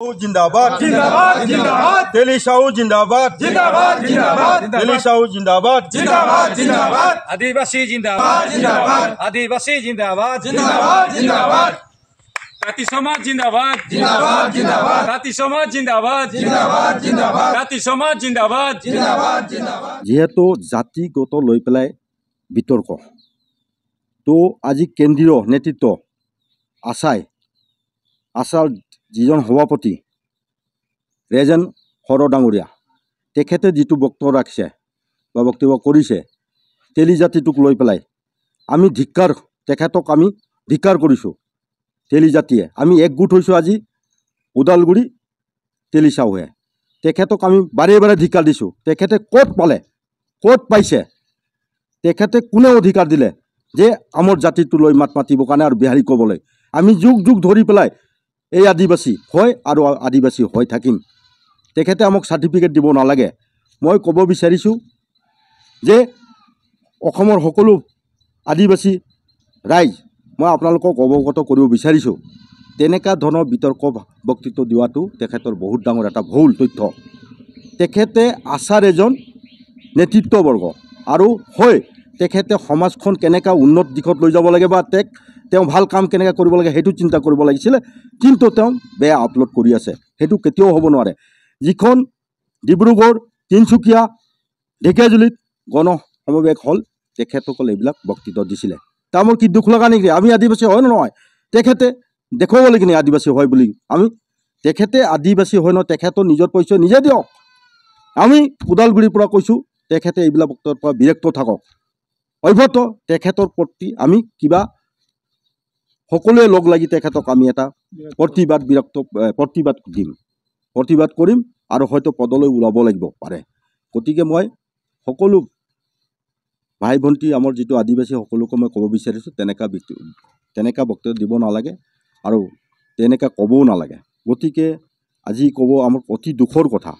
जिंदाबाद जिंदाबाद जिंदाबाद तेली साहू जिंदाबाद जिंदाबाद जिंदाबाद तेली साहू जिंदाबाद जिंदाबाद जिंदाबाद आदिवासी जिंदाबाद जिंदाबाद आदिवासी जिंदाबाद जिंदाबाद जिंदाबाद जाति समाज जिंदाबाद जिंदाबाद जिंदाबाद जाति समाज जिंदाबाद जिंदाबाद जिंदाबाद जाति समाज जिंदाबाद जिंदाबाद जिंदाबाद যেহেতু জাতিগত লৈ পেলাই বিতৰ্ক তো আজি কেন্দ্ৰীয় নেতৃত্ব আছাৰ যিজন সভাপতি ৰেজেন হৰ ডাঙৰীয়া তেখেতে যিটো বক্তব্য ৰাখিছে বা বক্তব্য কৰিছে তেলি জাতিটোক লৈ পেলাই আমি তেখেতক আমি ধিক্কাৰ কৰিছোঁ। তেলি জাতিয়ে আমি একগোট হৈছোঁ আজি ওদালগুৰি তেলি চাহুৱে তেখেতক আমি বাৰে বাৰে ধিক্কাৰ দিছোঁ। তেখেতে ক'ত পালে ক'ত পাইছে তেখেতে কোনে অধিকাৰ দিলে যে আমাৰ জাতিটো লৈ মাত মাতিবৰ কাৰণে আৰু বিহাৰী ক'বলৈ আমি যুগ যুগ ধৰি পেলাই এই আদিবাসী হয় আৰু আদিবাসী হৈ থাকিম। তেখেতে আমাক চাৰ্টিফিকেট দিব নালাগে। মই ক'ব বিচাৰিছোঁ যে অসমৰ সকলো আদিবাসী ৰাইজ মই আপোনালোকক অৱগত কৰিব বিচাৰিছোঁ তেনেকুৱা ধৰণৰ বিতৰ্ক বক্তৃত্ব দিয়াটো তেখেতৰ বহুত ডাঙৰ এটা ভুল তথ্য। তেখেতে আছাৰ এজন নেতৃত্ববৰ্গ আৰু হয় তেখেতে সমাজখন কেনেকৈ উন্নত দিশত লৈ যাব লাগে বা তেওঁ ভাল কাম কেনেকৈ কৰিব লাগে সেইটো চিন্তা কৰিব লাগিছিলে, কিন্তু তেওঁ বেয়া আপলোড কৰি আছে। সেইটো কেতিয়াও হ'ব নোৱাৰে। যিখন ডিব্ৰুগড় তিনিচুকীয়া ঢেকীয়াজুলিত গণ সমাৱেশ হ'ল তেখেতসকলে এইবিলাক বক্তৃত্ব দিছিলে। তাৰ মোৰ কি দুখ লগা নেকি? আমি আদিবাসী হয় নে নহয়? তেখেতে দেখুৱাব লাগে নেকি আদিবাসী হয় বুলি? তেখেতে আদিবাসী হয় নহয়, তেখেতৰ নিজৰ পৰিচয় নিজে দিয়ক। আমি ওদালগুৰিৰ পৰা কৈছোঁ তেখেতে এইবিলাক বক্তব্যৰ পৰা বিৰক্ত থাকক। অভ্যত তেখেতৰ প্ৰতি আমি কিবা সকলোৱে লগ লাগি তেখেতক আমি এটা প্ৰতিবাদ কৰিম আৰু হয়তো পদলৈ ওলাব লাগিব পাৰে। গতিকে মই সকলো ভাই ভণ্টি আমাৰ যিটো আদিবাসী সকলোকে মই ক'ব বিচাৰিছোঁ তেনেকুৱা বক্তব্য দিব নালাগে আৰু তেনেকুৱা ক'বও নালাগে। গতিকে আজি ক'ব আমাৰ অতি দুখৰ কথা।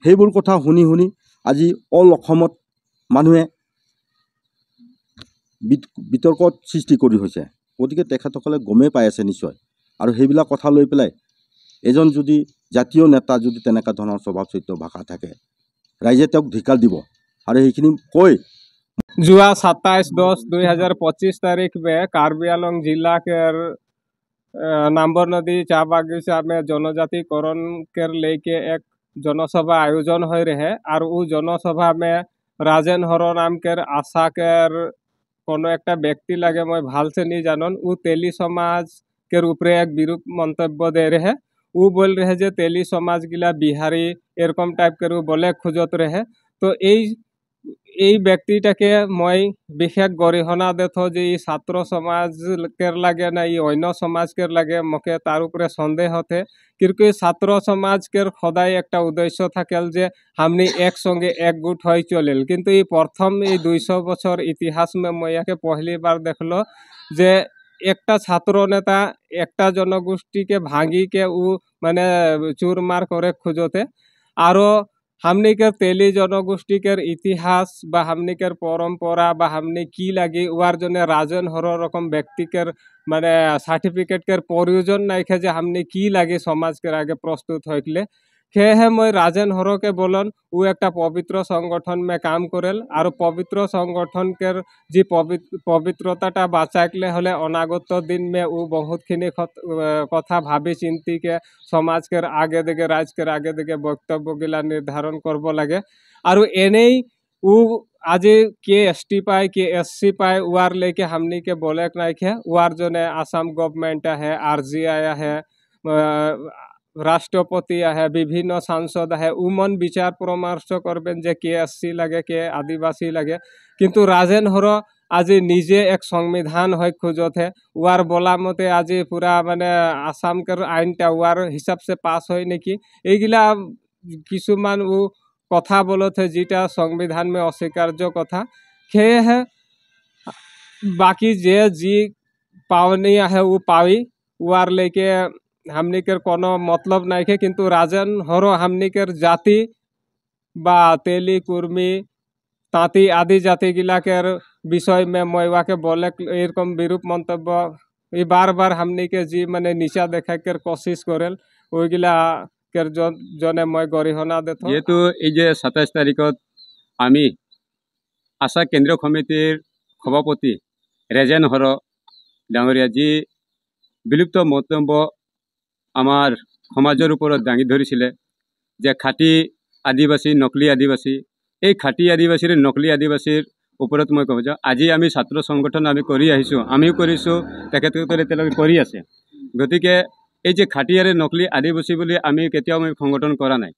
সেইবোৰ কথা শুনি শুনি আজি অসমত মানুহে বিতৰ্কত সৃষ্টি কৰি হৈছে। গতিকে তেখেতসকলে গমেই পাই আছে নিশ্চয়। আৰু সেইবিলাক কথা লৈ পেলাই এজন যদি জাতীয় নেতা যদি তেনেকুৱা ধৰণৰ স্বভাৱ চৰিত্ৰ ভাষা থাকে ৰাইজে তেওঁক ধিক্কাৰ দিব। আৰু সেইখিনি কৈ जुआ 27/10/2025 तारीख में कार्बी आंगलंग जिला के नाम्बर नदी चाह बागिचा में जनजातिकरण के लेके एक जनसभा आयोजन हो रहे और वो जनसभा में राजेन हरो नाम के आशा के कोनो एक व्यक्ति लगे मैं भाल से नहीं जानन वो तेली समाज के ऊपर एक विरूप मंतव्य दे रहे। वो बोल रहे जे तेली समाज गिला बिहारी एरकम टाइप के बोले खोजत रहे। तो এই ব্যক্তিটাকে মই বিশেষ গৰিহণা দেথো যে এই ছাত্ৰ সমাজকের লাগে না এই অন্য সমাজকের লাগে মোকে তার উপরে সন্দেহ হতে কিন্তু ছাত্র সমাজকের সদায় একটা উদ্দেশ্য থাকেল যে हमनी একসঙ্গে একগুট হয়ে চলিল। কিন্তু এই প্রথম এই 200 বছর ইতিহাস মই ইয়াকে পহলি বার দেখলো যে একটা ছাত্র নেতা একটা জনগোষ্ঠীকে ভাঙি के उ মানে চুরমার করে খুঁজতে। আরও हमनी के तेली जनगोष्ठी के इतिहास बा हमनी के परम्परा बा हमनी की लगी उर जने राजन हर रकम व्यक्ति के माने सार्टिफिकेट के प्रयोजन नहीं खे जे हमनी की लगी समाज के आगे प्रस्तुत होइले। है मैं राजन हरो के बोलन वो एक पवित्र संगठन में काम करेल और पवित्र संगठन के जी पवित्रता बाँचाइले हले अनागत दिन में वो बहुत खिनि कथा भावी चिंती के समाज के आगे दिखे राज के आगे दिखे वक्तव्य गिला निर्धारण करब लगे। और एने वो आज के ST पाए के SC पाए उर लेके हमनी के बोले नहीं है उर जने आसाम गवर्नमेंट है RGI है राष्ट्रपति है विभिन्न सांसद है उमन विचार परामर्श करबें जे के SC लगे के आदिवासी लगे। किंतु राजेन हरो आज निजे एक संविधान है खोजत है उर बोला मते आज पूरा माने आसाम के आईनटा उर हिसाब से पास है नेकी एगिला किसुमान वो कथा बोलते जीटा संविधान में अस्वीकार्य कथा खे है। बाकी जे जी पावनी है वो पावी उर लेके हमनी के कोनो मतलब नहीं है। किंतु राजन हरो हमनी के जाति बा तेली कुर्मी ताँती आदि जाति गिला के विषय में मैं के बोले एरकम विरूप मंतव्य बार बार हमनी के जी माने नीचा देखा के कोशिश करेल ওইগিলা কের জনে মই গৰিহণা দেথো যেহেতু এই যে 27 তারিখত আমি আশা কেন্দ্রীয় কমিটির সভাপতি রেজেন হর ডাঙরিয়া যি বিলুপ্ত মন্তব্য আমার সমাজের উপর দাঙি ধরিছিলে যে খাটি আদিবাসী নকলি আদিবাসী এই খাটি আদিবাসীর নকলি আদিবাসীর ওপৰত মই কব যাওঁ আজি আমি ছাত্ৰ সংগঠন আমি কৰি আহিছোঁ আমিও কৰিছোঁ তেখেতসকলে তেওঁলোকে কৰি আছে গতিকে এই যে খাটি আৰু নকলি আদিবাসী বুলি আমি কেতিয়াও আমি সংগঠন কৰা নাই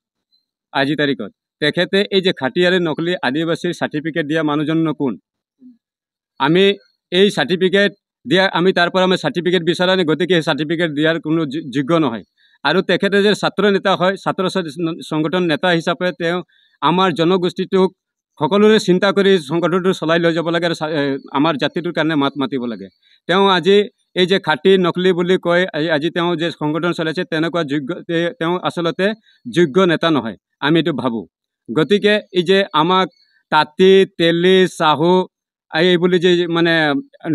আজি তাৰিখত তেখেতে এই যে খাটি আৰু নকলি আদিবাসীৰ সাৰ্টিফিকেট দিয়া মানুহজন কোন আমি এই সাৰ্টিফিকেট দিয়া আমি তাৰ পৰা আমি সাৰ্টিফিকেট বিচাৰা নাই গতিকে এই সাৰ্টিফিকেট দিয়াৰ কোনো যোগ্য নহয় আৰু তেখেতে যে ছাত্ৰ নেতা হয় ছাত্ৰ সংগঠন নেতা হিচাপে তেওঁ আমাৰ জনগোষ্ঠীটোক সকলোৰে চিন্তা কৰি সংগঠনটো চলাই লৈ যাব লাগে আৰু আমাৰ জাতিটোৰ কাৰণে মাত মাতিব লাগে তেওঁ আজি এই যে খাটি নকলি বুলি কয় আজি তেওঁ যে সংগঠন চলাইছে তেনেকুৱা যোগ্য তেওঁ আচলতে যোগ্য নেতা নহয় আমি এইটো ভাবোঁ গতিকে এই যে আমাক তাঁতী তেলী চাহু এই বুলি যে মানে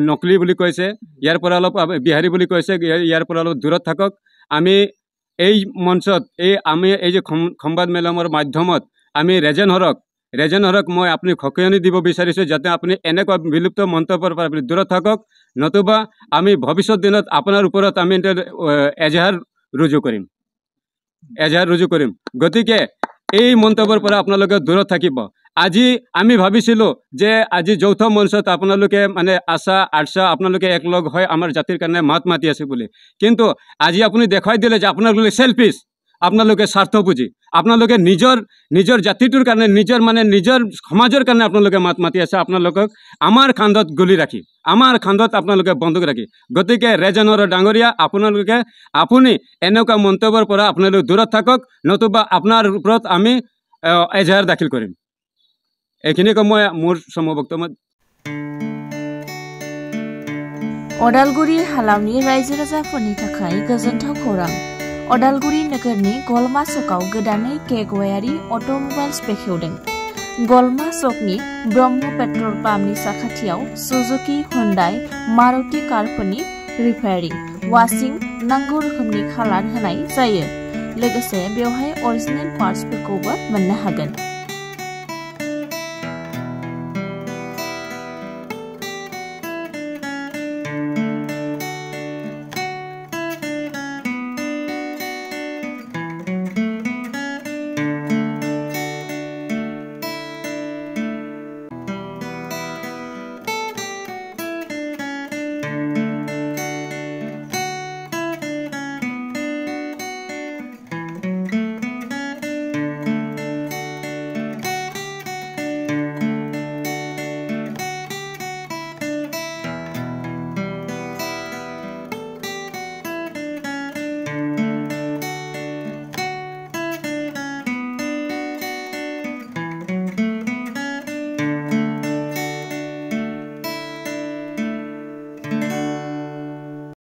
নকলি বুলি কৈছে ইয়াৰ পৰা অলপ বিহাৰী বুলি কৈছে ইয়াৰ পৰা অলপ দূৰত থাকক আমি এই মঞ্চত আমি এই যে সংবাদ মেলমৰ মাধ্যমত আমি ৰেজেন হৰক মই আপুনি সকিয়নি দিব বিচাৰিছোঁ যাতে আপুনি এনেকুৱা বিলুপ্ত মন্তব্যৰ পৰা আপুনি দূৰত থাকক নতুবা আমি ভৱিষ্যত দিনত আপোনাৰ ওপৰত আমি এজাহাৰ ৰুজু কৰিম গতিকে এই মন্তব্যৰ পৰা আপোনালোকে দূৰত থাকিব আজি আমি ভাবিছিলোঁ যে আজি যৌথ মঞ্চত আপোনালোকে মানে আশা আপোনালোকে একলগ হৈ আমাৰ জাতিৰ কাৰণে মাত মাতি আছে বুলি কিন্তু আজি আপুনি দেখুৱাই দিলে যে আপোনালোকে সেলফিছ আপোনালোকে স্বাৰ্থপুঁজি আপোনালোকে নিজৰ জাতিটোৰ কাৰণে নিজৰ সমাজৰ কাৰণে আপোনালোকে মাত মাতি আছে আপোনালোকক আমাৰ কান্ধত গুলি ৰাখি আমাৰ কান্ধত আপোনালোকে বন্দুক ৰাখি গতিকে ৰেজেনৰ ডাঙৰীয়া আপুনি এনেকুৱা মন্তব্যৰ পৰা আপোনালোক দূৰত থাকক নতুবা আপোনাৰ ওপৰত আমি এজাহাৰ দাখিল কৰিম এইখিনি মই মোৰ সমবক্তব্য अदालगुरि हालामनि रायजो राजाफोरनि थाखाय गोजोनथाव खौरां अदालगुरि नोगोरनि गलमा सकआव गोदानै केगवायारि अट'मबाइल्स बेखेवदों गलमा सकनि ब्रह्म पेट्रल पाम्पनि साखाथियाव सुजुकी हुन्डाई मारुति कारफोरनि रिपेयारिं वाशिं नांगौ रोखोमनि खालार होनाय जायो लोगोसे बेवहाय अरिजिनेल पार्ट्सफोरखौबो मोननो हागोन।